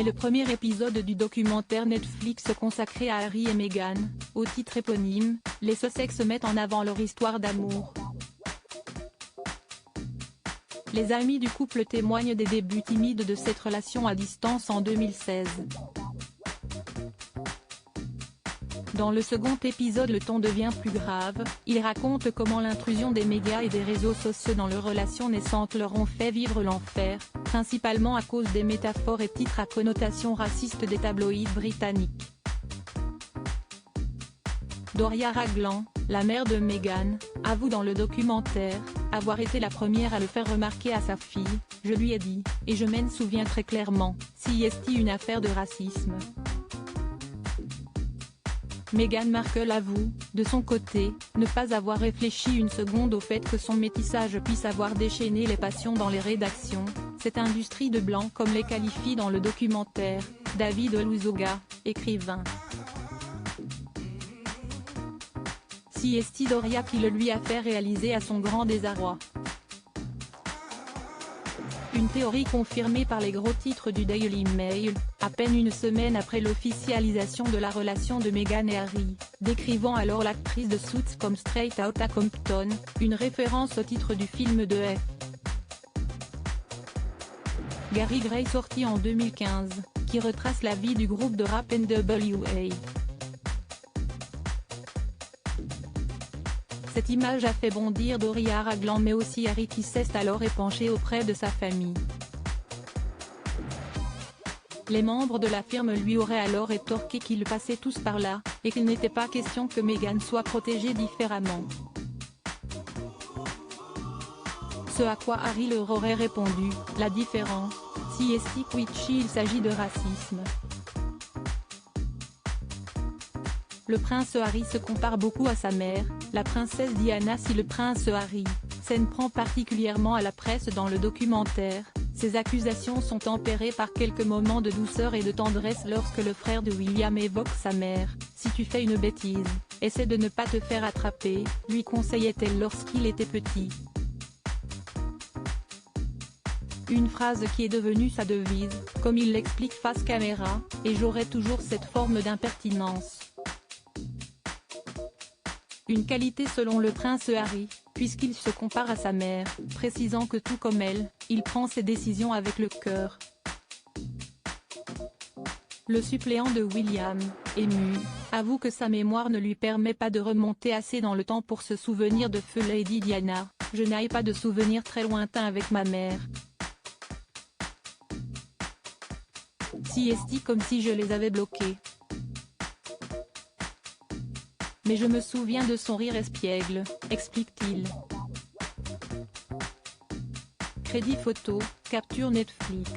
Dès le premier épisode du documentaire Netflix consacré à Harry et Meghan, au titre éponyme, les Sussex mettent en avant leur histoire d'amour. Les amis du couple témoignent des débuts timides de cette relation à distance en 2016. Dans le second épisode, le ton devient plus grave, il raconte comment l'intrusion des médias et des réseaux sociaux dans leur relation naissante leur ont fait vivre l'enfer, principalement à cause des métaphores et titres à connotation raciste des tabloïds britanniques. Doria Ragland, la mère de Meghan, avoue dans le documentaire avoir été la première à le faire remarquer à sa fille. « Je lui ai dit, et je m'en souviens très clairement, si est-il une affaire de racisme ?» Meghan Markle avoue, de son côté, ne pas avoir réfléchi une seconde au fait que son métissage puisse avoir déchaîné les passions dans les rédactions. Cette industrie de blanc, comme les qualifie dans le documentaire David Olusoga, écrivain. Si est Doria qui le lui a fait réaliser à son grand désarroi. Une théorie confirmée par les gros titres du Daily Mail, à peine une semaine après l'officialisation de la relation de Meghan et Harry, décrivant alors l'actrice de Suits comme Straight Outta Compton, une référence au titre du film de F. Gary Gray sorti en 2015, qui retrace la vie du groupe de rap NWA. Cette image a fait bondir Doria Ragland mais aussi Harry qui s'est alors épanché auprès de sa famille. Les membres de la firme lui auraient alors rétorqué qu'ils passaient tous par là, et qu'il n'était pas question que Meghan soit protégée différemment. Ce à quoi Harry leur aurait répondu, la différence, si est il s'agit de racisme. Le prince Harry se compare beaucoup à sa mère, la princesse Diana. Si le prince Harry s'en prend particulièrement à la presse dans le documentaire, ces accusations sont tempérées par quelques moments de douceur et de tendresse lorsque le frère de William évoque sa mère. « Si tu fais une bêtise, essaie de ne pas te faire attraper », lui conseillait-elle lorsqu'il était petit. Une phrase qui est devenue sa devise, comme il l'explique face caméra, « et j'aurai toujours cette forme d'impertinence ». Une qualité selon le prince Harry, puisqu'il se compare à sa mère, précisant que tout comme elle, il prend ses décisions avec le cœur. Le suppléant de William, ému, avoue que sa mémoire ne lui permet pas de remonter assez dans le temps pour se souvenir de feu Lady Diana. « Je n'ai pas de souvenirs très lointains avec ma mère. Si est comme si je les avais bloqués. Mais je me souviens de son rire espiègle », explique-t-il. Crédit photo, capture Netflix.